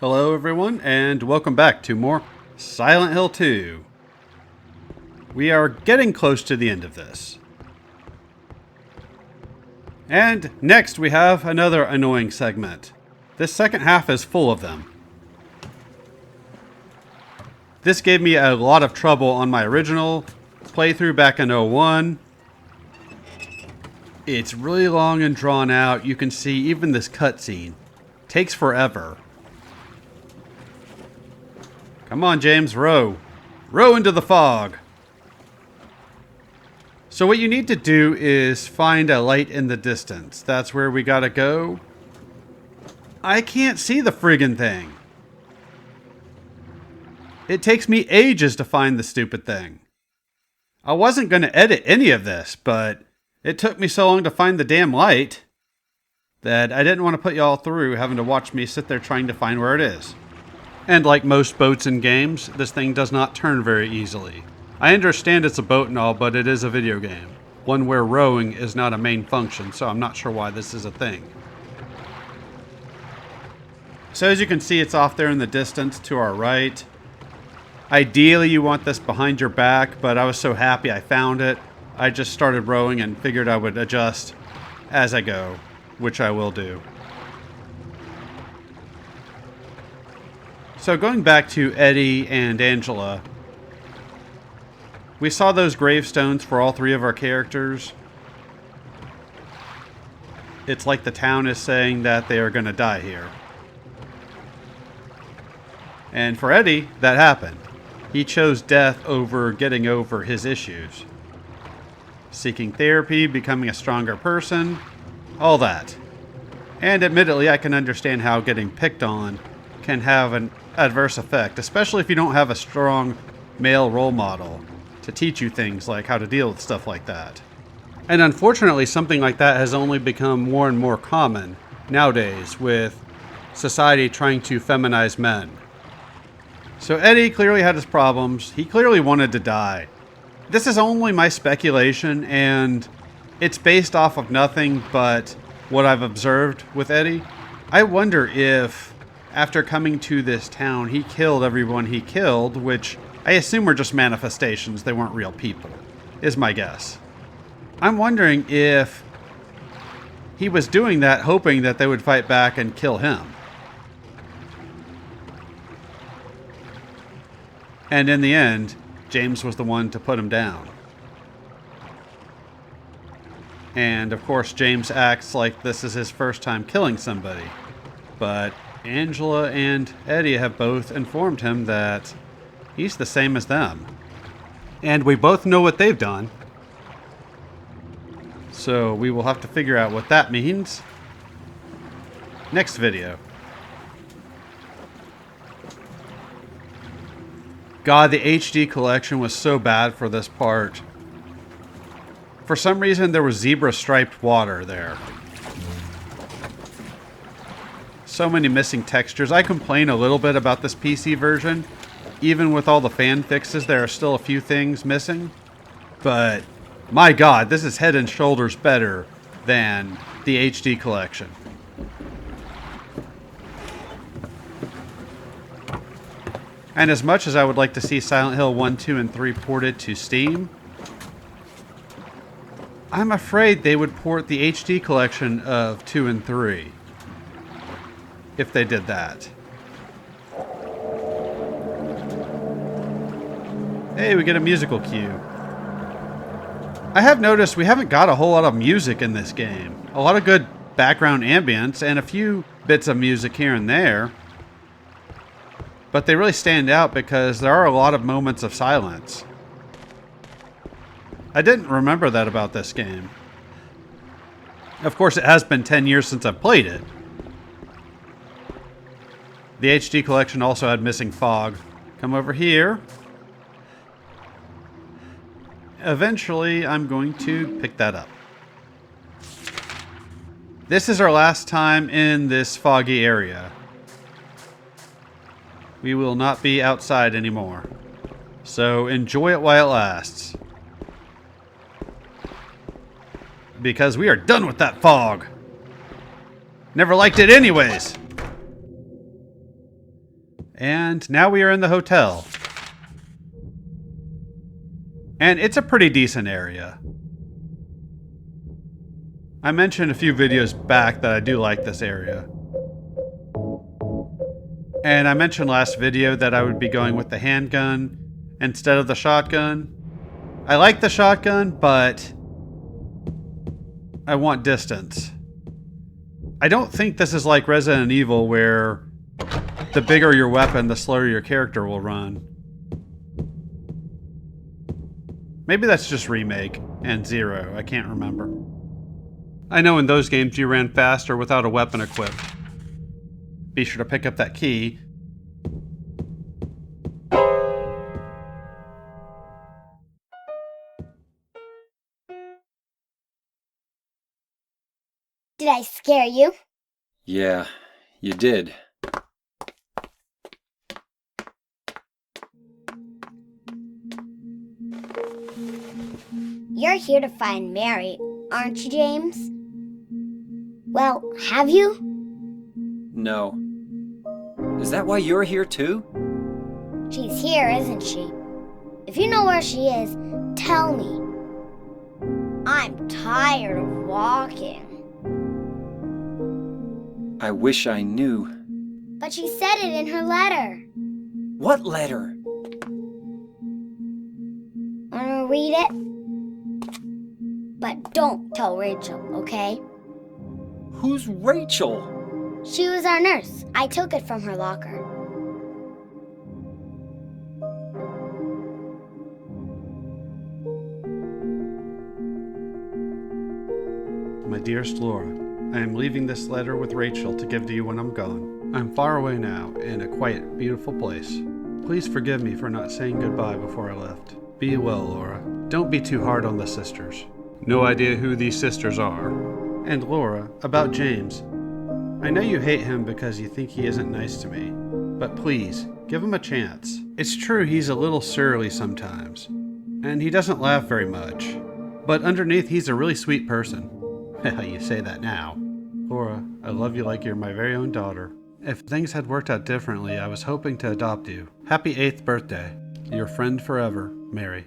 Hello everyone, and welcome back to more Silent Hill 2. We are getting close to the end of this. And next we have another annoying segment. This second half is full of them. This gave me a lot of trouble on my original playthrough back in 01. It's really long and drawn out. You can see even this cutscene takes forever. Come on, James, row. Row into the fog. So what you need to do is find a light in the distance. That's where we gotta go. I can't see the friggin' thing. It takes me ages to find the stupid thing. I wasn't gonna edit any of this, but it took me so long to find the damn light that I didn't want to put y'all through having to watch me sit there trying to find where it is. And like most boats in games, this thing does not turn very easily. I understand it's a boat and all, but it is a video game. One where rowing is not a main function, so I'm not sure why this is a thing. So as you can see, it's off there in the distance to our right. Ideally, you want this behind your back, but I was so happy I found it. I just started rowing and figured I would adjust as I go, which I will do. So going back to Eddie and Angela, we saw those gravestones for all three of our characters. It's like the town is saying that they are going to die here. And for Eddie, that happened. He chose death over getting over his issues. Seeking therapy, becoming a stronger person, all that. And admittedly, I can understand how getting picked on can have an adverse effect, especially if you don't have a strong male role model to teach you things like how to deal with stuff like that. And unfortunately, something like that has only become more and more common nowadays with society trying to feminize men. So Eddie clearly had his problems. He clearly wanted to die. This is only my speculation, and it's based off of nothing but what I've observed with Eddie. I wonder if, after coming to this town, he killed everyone he killed, which I assume were just manifestations. They weren't real people, is my guess. I'm wondering if he was doing that hoping that they would fight back and kill him. And in the end, James was the one to put him down. And of course, James acts like this is his first time killing somebody. But Angela and Eddie have both informed him that he's the same as them. And we both know what they've done. So we will have to figure out what that means next video. God, the HD collection was so bad for this part. For some reason, there was zebra-striped water there. So many missing textures. I complain a little bit about this PC version. Even with all the fan fixes, there are still a few things missing. But, my God, this is head and shoulders better than the HD collection. And as much as I would like to see Silent Hill 1, 2, and 3 ported to Steam, I'm afraid they would port the HD collection of 2 and 3 if they did that. Hey, we get a musical cue. I have noticed we haven't got a whole lot of music in this game. A lot of good background ambience and a few bits of music here and there. But they really stand out because there are a lot of moments of silence. I didn't remember that about this game. Of course, it has been 10 years since I've played it. The HD collection also had missing fog. Come over here. Eventually, I'm going to pick that up. This is our last time in this foggy area. We will not be outside anymore. So enjoy it while it lasts. Because we are done with that fog. Never liked it anyways. And now we are in the hotel. And it's a pretty decent area. I mentioned a few videos back that I do like this area. And I mentioned last video that I would be going with the handgun instead of the shotgun. I like the shotgun, but I want distance. I don't think this is like Resident Evil where the bigger your weapon, the slower your character will run. Maybe that's just Remake and Zero, I can't remember. I know in those games you ran faster without a weapon equipped. Be sure to pick up that key. Did I scare you? Yeah, you did. You're here to find Mary, aren't you, James? Well, have you? No. Is that why you're here too? She's here, isn't she? If you know where she is, tell me. I'm tired of walking. I wish I knew. But she said it in her letter. What letter? Wanna read it? But don't tell Rachel, okay? Who's Rachel? She was our nurse. I took it from her locker. My dearest Laura, I am leaving this letter with Rachel to give to you when I'm gone. I'm far away now, in a quiet, beautiful place. Please forgive me for not saying goodbye before I left. Be well, Laura. Don't be too hard on the sisters. No idea who these sisters are. And Laura, about James. I know you hate him because you think he isn't nice to me, but please, give him a chance. It's true he's a little surly sometimes, and he doesn't laugh very much, but underneath he's a really sweet person. You say that now. Laura, I love you like you're my very own daughter. If things had worked out differently, I was hoping to adopt you. Happy 8th birthday. Your friend forever, Mary.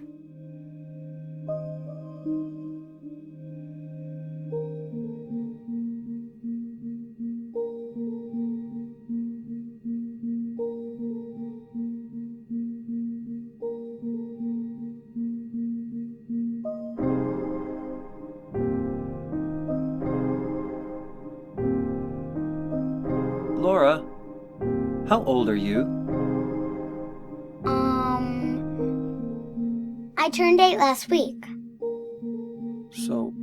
Laura, how old are you? I turned 8 last week. So,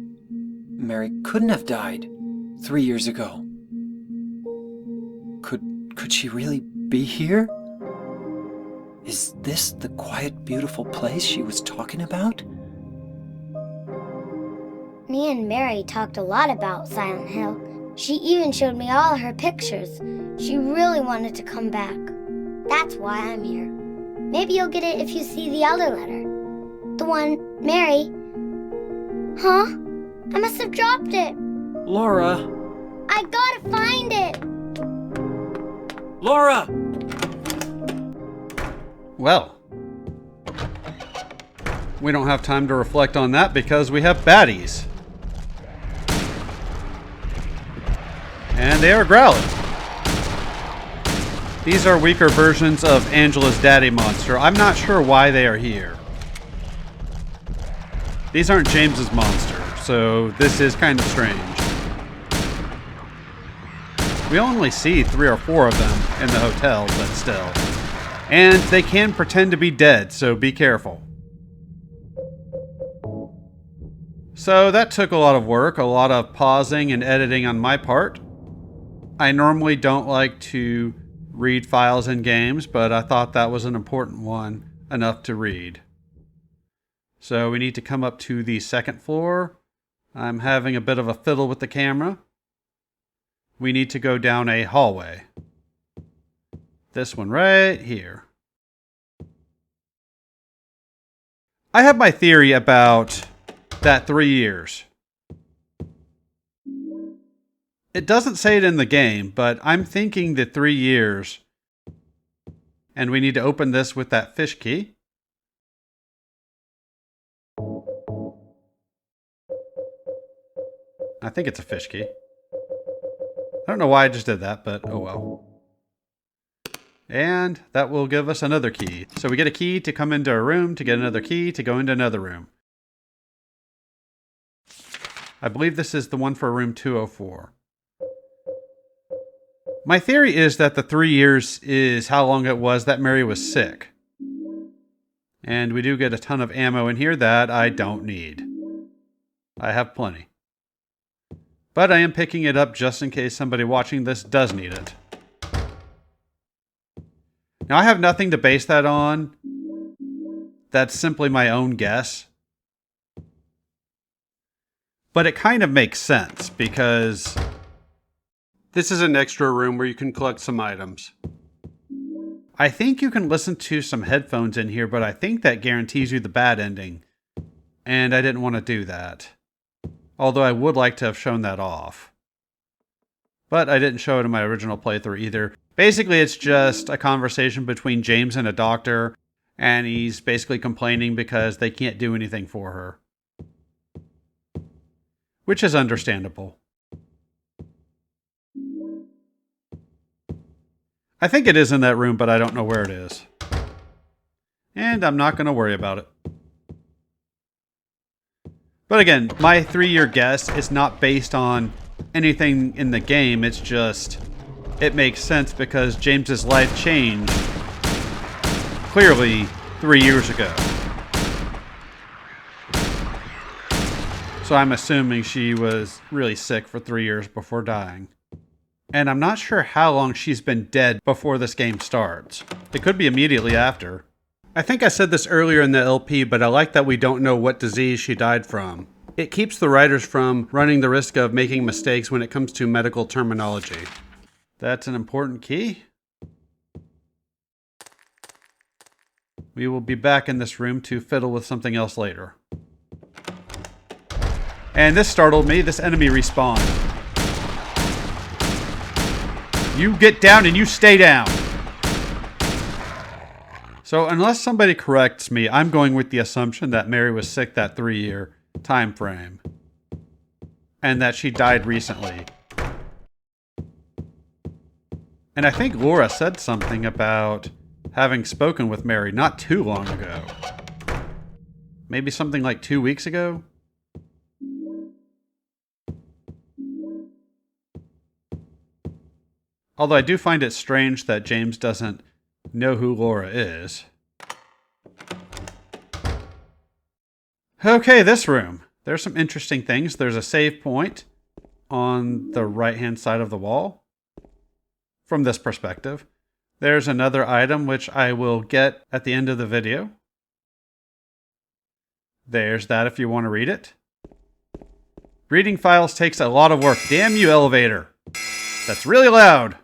Mary couldn't have died 3 years ago. Could she really be here? Is this the quiet, beautiful place she was talking about? Me and Mary talked a lot about Silent Hill. She even showed me all her pictures. She really wanted to come back. That's why I'm here. Maybe you'll get it if you see the other letter. The one, Mary. Huh? I must have dropped it. Laura! I gotta find it. Laura! Well, we don't have time to reflect on that because we have baddies. And they are growling. These are weaker versions of Angela's daddy monster. I'm not sure why they are here. These aren't James's monster, so this is kind of strange. We only see 3 or 4 of them in the hotel, but still. And they can pretend to be dead, so be careful. So that took a lot of work, a lot of pausing and editing on my part. I normally don't like to read files in games, but I thought that was an important one enough to read. So we need to come up to the 2nd floor. I'm having a bit of a fiddle with the camera. We need to go down a hallway. This one right here. I have my theory about that 3 years. It doesn't say it in the game, but I'm thinking that 3 years And we need to open this with that fish key. I think it's a fish key. I don't know why I just did that, but oh well. And that will give us another key. So we get a key to come into a room, to get another key to go into another room. I believe this is the one for room 204. My theory is that the 3 years is how long it was that Mary was sick. And we do get a ton of ammo in here that I don't need. I have plenty. But I am picking it up just in case somebody watching this does need it. Now I have nothing to base that on. That's simply my own guess. But it kind of makes sense because this is an extra room where you can collect some items. I think you can listen to some headphones in here, but I think that guarantees you the bad ending. And I didn't want to do that. Although I would like to have shown that off. But I didn't show it in my original playthrough either. Basically, it's just a conversation between James and a doctor, and he's basically complaining because they can't do anything for her. Which is understandable. I think it is in that room, but I don't know where it is. And I'm not going to worry about it. But again, my 3-year guess is not based on anything in the game. It's just, it makes sense because James's life changed clearly 3 years ago. So I'm assuming she was really sick for 3 years before dying. And I'm not sure how long she's been dead before this game starts. It could be immediately after. I think I said this earlier in the LP, but I like that we don't know what disease she died from. It keeps the writers from running the risk of making mistakes when it comes to medical terminology. That's an important key. We will be back in this room to fiddle with something else later. And this startled me. This enemy respawned. You get down and you stay down. So unless somebody corrects me, I'm going with the assumption that Mary was sick that 3-year time frame. And that she died recently. And I think Laura said something about having spoken with Mary not too long ago. Maybe something like 2 weeks ago? Although I do find it strange that James doesn't know who Laura is. Okay, this room. There's some interesting things. There's a save point on the right-hand side of the wall. From this perspective. There's another item which I will get at the end of the video. There's that if you want to read it. Reading files takes a lot of work. Damn you, elevator. That's really loud.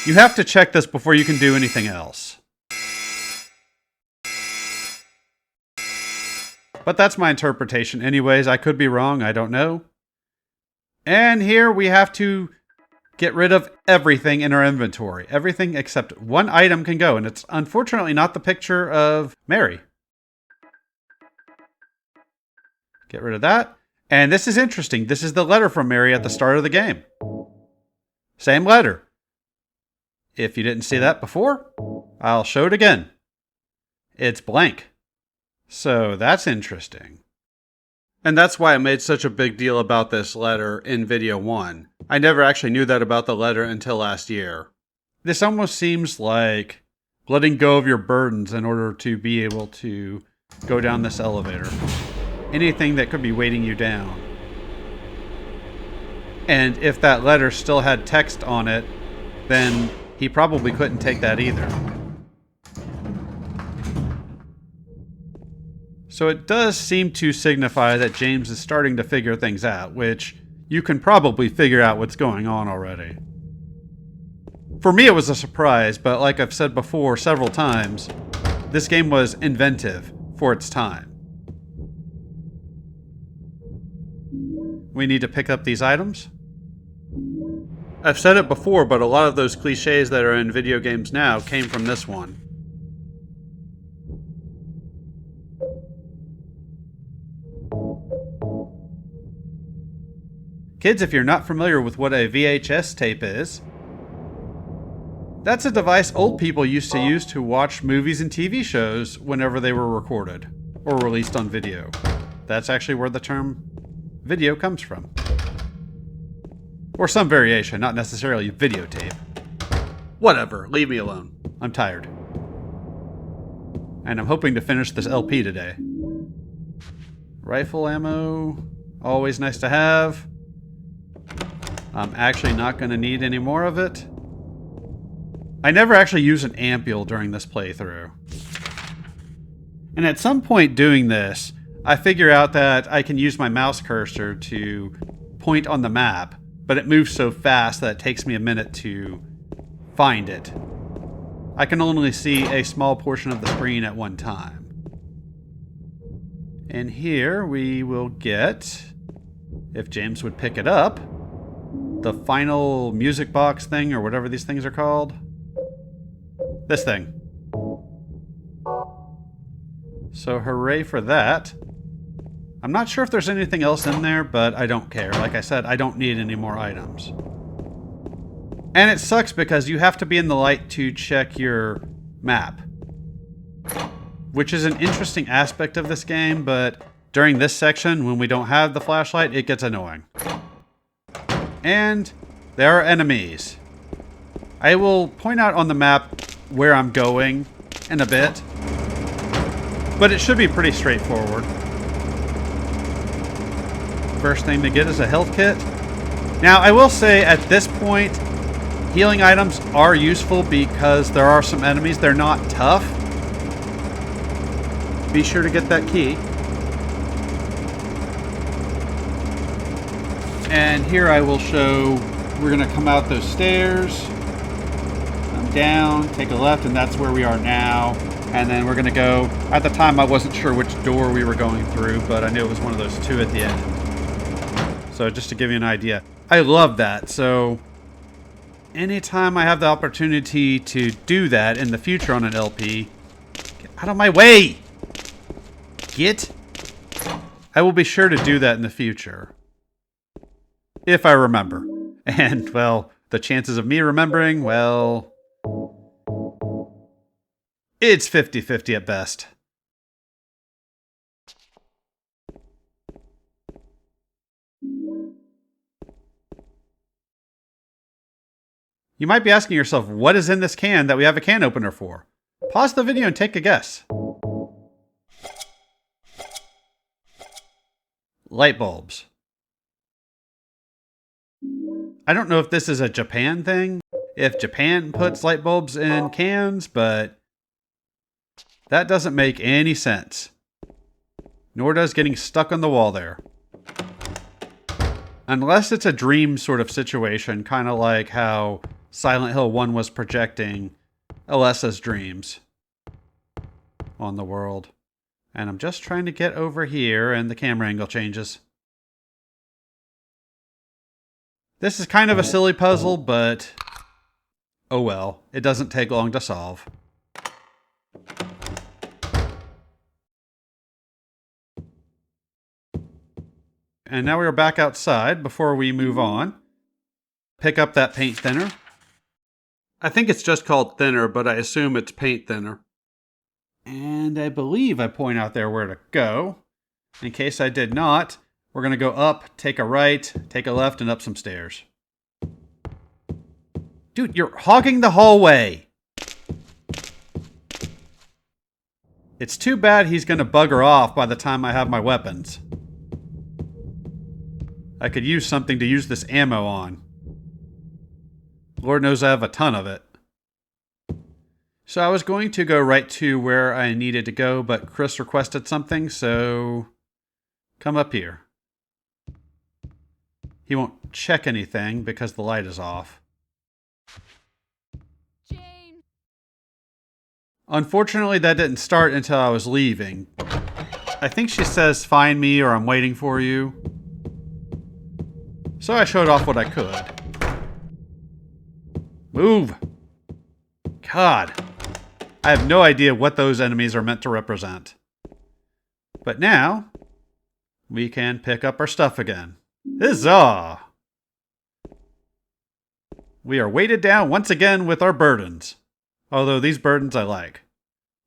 You have to check this before you can do anything else. But that's my interpretation anyways. I could be wrong. I don't know. And here we have to get rid of everything in our inventory. Everything except one item can go. And it's unfortunately not the picture of Mary. Get rid of that. And this is interesting. This is the letter from Mary at the start of the game. Same letter. If you didn't see that before, I'll show it again. It's blank. So that's interesting. And that's why I made such a big deal about this letter in video 1. I never actually knew that about the letter until last year. This almost seems like letting go of your burdens in order to be able to go down this elevator. Anything that could be weighting you down. And if that letter still had text on it, then he probably couldn't take that either. So it does seem to signify that James is starting to figure things out, which you can probably figure out what's going on already. For me, it was a surprise, but like I've said before several times, this game was inventive for its time. We need to pick up these items. I've said it before, but a lot of those cliches that are in video games now came from this one. Kids, if you're not familiar with what a VHS tape is, that's a device old people used to use to watch movies and TV shows whenever they were recorded or released on video. That's actually where the term video comes from. Or some variation, not necessarily videotape. Whatever, leave me alone. I'm tired. And I'm hoping to finish this LP today. Rifle ammo, always nice to have. I'm actually not going to need any more of it. I never actually use an ampule during this playthrough. And at some point doing this, I figure out that I can use my mouse cursor to point on the map, but it moves so fast that it takes me a minute to find it. I can only see a small portion of the screen at one time. And here we will get, if James would pick it up, the final music box thing, or whatever these things are called. This thing. So hooray for that. I'm not sure if there's anything else in there, but I don't care. Like I said, I don't need any more items. And it sucks because you have to be in the light to check your map, which is an interesting aspect of this game, but during this section, when we don't have the flashlight, it gets annoying. And there are enemies. I will point out on the map where I'm going in a bit, but it should be pretty straightforward. First thing to get is a health kit. Now, I will say at this point, healing items are useful because there are some enemies. They're not tough. Be sure to get that key. And here I will show, we're going to come out those stairs. I'm down, take a left, and that's where we are now. And then we're going to go, at the time I wasn't sure which door we were going through, but I knew it was one of those two at the end. So just to give you an idea. I love that. So anytime I have the opportunity to do that in the future on an LP, get out of my way! Get! I will be sure to do that in the future. If I remember. And, well, the chances of me remembering, well, it's 50-50 at best. You might be asking yourself, what is in this can that we have a can opener for? Pause the video and take a guess. Light bulbs. I don't know if this is a Japan thing, if Japan puts light bulbs in cans, but that doesn't make any sense. Nor does getting stuck on the wall there. Unless it's a dream sort of situation, kind of like how Silent Hill 1 was projecting Alessa's dreams on the world. And I'm just trying to get over here and the camera angle changes. This is kind of a silly puzzle, but oh well, it doesn't take long to solve. And now we are back outside. Before we move on, pick up that paint thinner. I think it's just called thinner, but I assume it's paint thinner. And I believe I point out there where to go. In case I did not, we're going to go up, take a right, take a left, and up some stairs. Dude, you're hogging the hallway! It's too bad he's going to bugger off by the time I have my weapons. I could use something to use this ammo on. Lord knows I have a ton of it. So I was going to go right to where I needed to go, but Chris requested something, so come up here. He won't check anything because the light is off. Jane. Unfortunately, that didn't start until I was leaving. I think she says, "Find me," or "I'm waiting for you." So I showed off what I could. Move! God. I have no idea what those enemies are meant to represent. But now, we can pick up our stuff again. Huzzah! we are weighted down once again with our burdens. Although these burdens I like.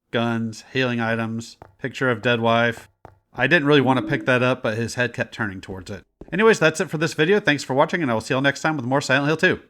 Guns, healing items, picture of dead wife. I didn't really want to pick that up, but his head kept turning towards it. Anyways, that's it for this video. Thanks for watching, and I will see you all next time with more Silent Hill 2.